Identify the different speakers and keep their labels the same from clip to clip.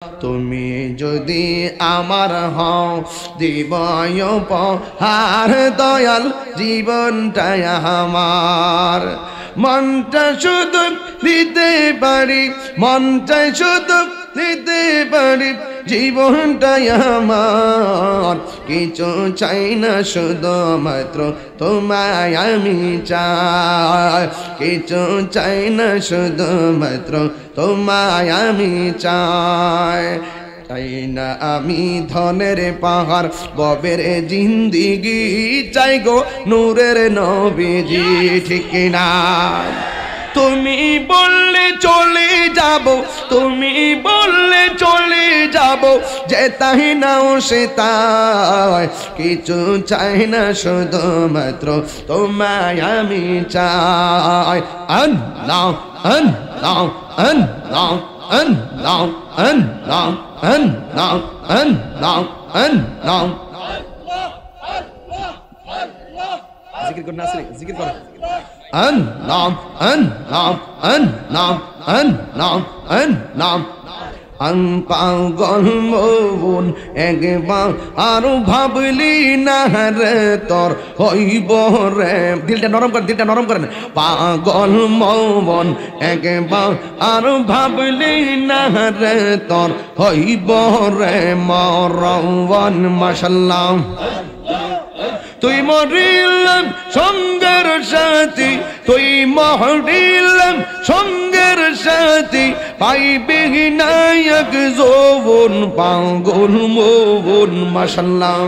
Speaker 1: তুমি যদি আমার হও দিবয় উপহার দয়াল জীবনটাই আমার মনটা শুধু দিতে পারি মনটা শুধু দিতে পারি জীবনটাই আমার কিছু চাই না শুধু মাত্র তোমায় আমি চাই কিছু চাই না শুধু মাত্র তোমায় আমি চাই চাই না আমি ধনের পাহাড় ববের জিন্দিগি চাই গো নূরের নবীজি ঠিক না তুমি বললে চলে যাব তুমি বললে চলে যাব যে তাই নাও সে তাই কিছু চাই না শুধু মাত্র তোমায় আমি চাই আল্লাহ আল্লাহ আল্লাহ আল্লাহ আল্লাহ আল্লাহ আল্লাহ আল্লাহ জিকির করুন আসলে জিকির করুন নাম নাম নাম নাম নাম পাগল মন একবার আরো ভাবলি না রে তোর হইব রে দিলটা নরম করেন পাগল মন একবার আরো ভাবলি না রে তোর হইব রে মরওয়ান মাশাআল্লাহ তুই মরিলাম সঙ্গের সাথী তুই মরিলাম সঙ্গের সাথী পাইবে নায়ক যৌবন পাগল মন মাশাআল্লাহ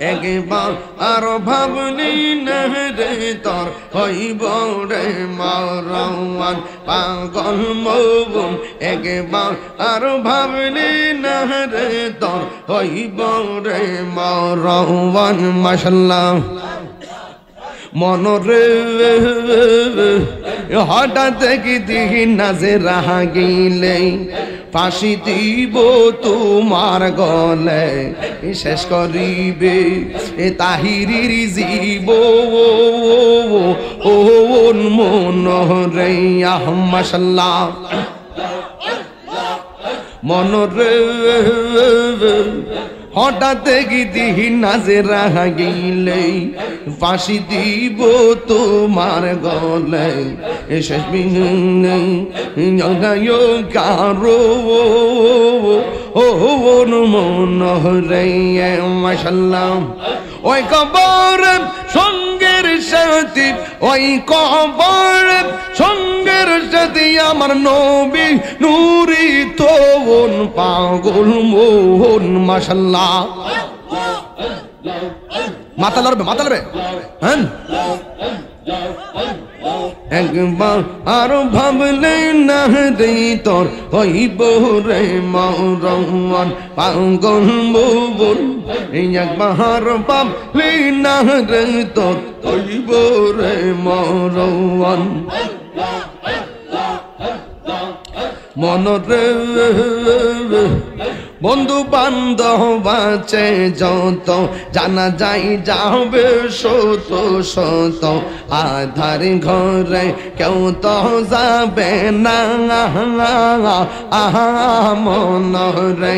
Speaker 1: একবার আর ভাবনি না রে তোর হইব রে মরওয়ান পাগল মন একবার আর ভাবনি না রে তোর হইব রে মরওয়ান মাশাআল্লাহ মনরে হঠাৎ কি দিহি নাজে রাহা গিলে ফাঁসি দিব তোমার গলে শেষ করিবে এ তাহিরির জীব ও মন রে মাশাআল্লাহ মনরে হঠাৎ গিদিহি নাজে রাহা গিলে ফাঁসি দিব তোমার গলে শেষ কারো ও মন রে মাশাআল্লাহ ওই কবর সঙ্গের সাথী ওই কবর সঙ্গের সাথী আমার নবী নূরি তোন পাগল মোহন মাশাআল্লাহ মাথা লড়বে হ্যাঁ একবার আরো ভাবলে না রে তোর হইব রে মরওয়ান পাগল মোহন একবার ভাবলে না রে তোর হইব রে মরওয়ান মনরে বন্ধু বান্ধব আছে যত জানা যাই যাবে শত শত আধার ঘরে কেউ তো যাবে না মনরে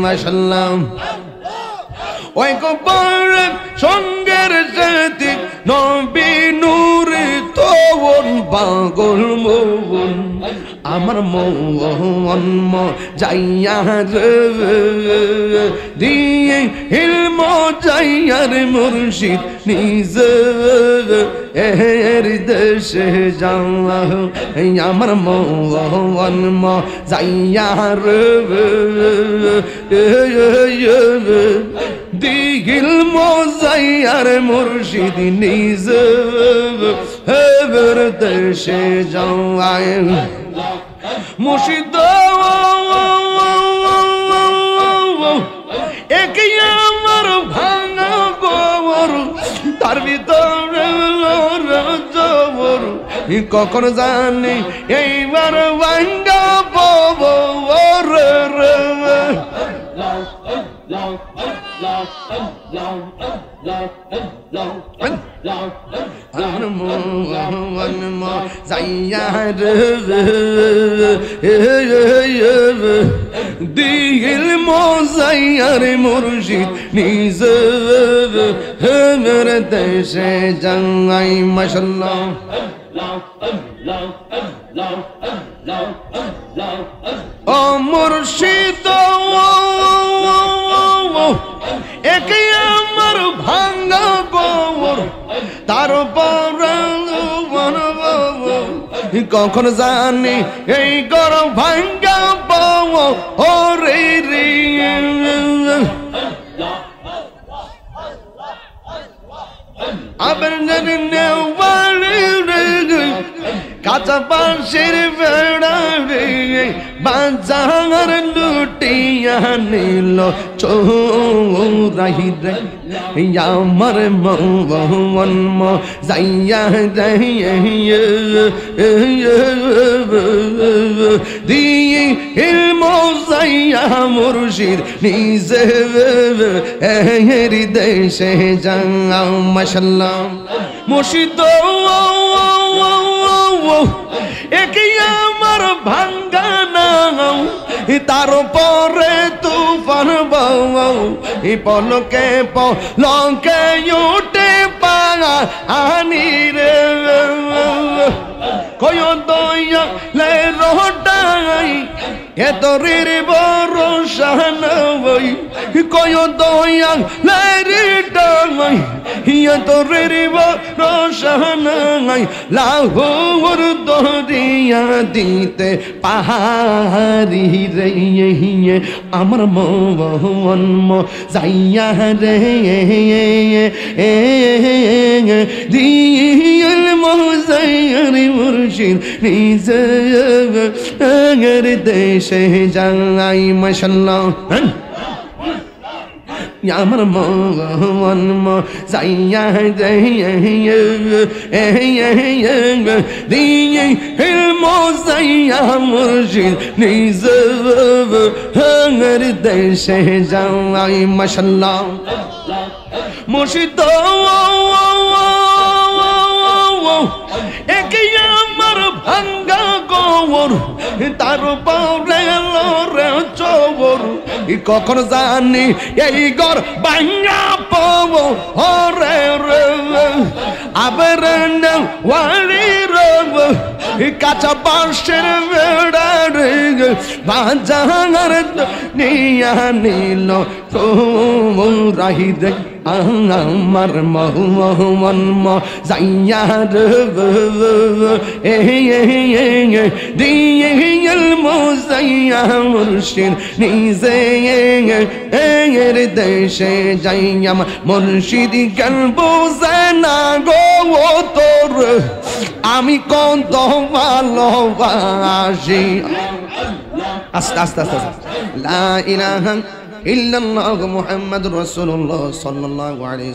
Speaker 1: মাশাআল্লাহ ওই কবর সঙ্গের সাথী নবী নূরে তোন পাগল মোহন আমার মন যাইয়া রে দিয়ে ইলম যাইয়ার মুর্শিদ নিজে এর দেশে যাওয়া আমার মন যাইয়া রে দিল মজাইয়ার মুর্শিদ নিজে হেবের দেশে যাওয়ায় মুর্শিদ একই আমার ভাঙা গোবর তার ভিতরে জবর কখন জানি এইবার ভাঙ্গা ববর রে যাইয়া রে দিল মোজাইয়ার মুর্শিদ নিজে হেমের দেশে যাই মাশাআল্লাহ ও মুর্শিদ একে আমার ভাঙ্গা গোর তারপরে কখন জানি এই গর ভাঙ্গা পাও ও রে রে আবার জানি নেওয়ারি রে কাঁচা বাঁশের বেড়া রে বাজার লুটিয়া নিল চোরাই রে আমার মন যাইয়া দিয়ে মোজাইয়া মুর্শিদ নিজে এর দেশে যাও মাশাআল্লাহ মুর্শিদ একে আমার ভাঙ্গা নাও তারপরে তুফান বউ পলকে পলকে উঠে পাঙা আনি রে কয় দয়া লে রোটাই এত রে ভরসা নই কয় দয়া লে রিটাই এত রে ভরসা নাই লাহোর দরিয়া দিতে পাহাড়ি রে আমার মন যাইয়া রে দিল মোজাইয়ার মুর্শিদ নিজে দেশে যাই মাশাআল্লাহ আমার মন যাইয়া দিয়ে মোজাইয়া মুর্শিদ নিজে দেশে যাই মাশাআল্লাহ মুর্শিদ একে আমার ভাঙ্গা গোর তারপরে রে চোর কখন জানি এই গর ভাঙ্গা পাবো রে রে আবার ওয়ারি রব কাঁচা বাঁশের বেড়া রে বাজার নিয়া নিল রাহি রে আমার মন যাইয়া দিল মোজাইয়া মুর্শিদ নিজে এর দেশে যাইয়া মুর্শিদ গান বোঝে না গো তোর আমি কত ভালোবাসি আস্তে আস্তে আস্তে লা ইলাহা ইল্লাল্লাহু মুহাম্মাদুর রাসূলুল্লাহ সাল্লাল্লাহু আলাইহি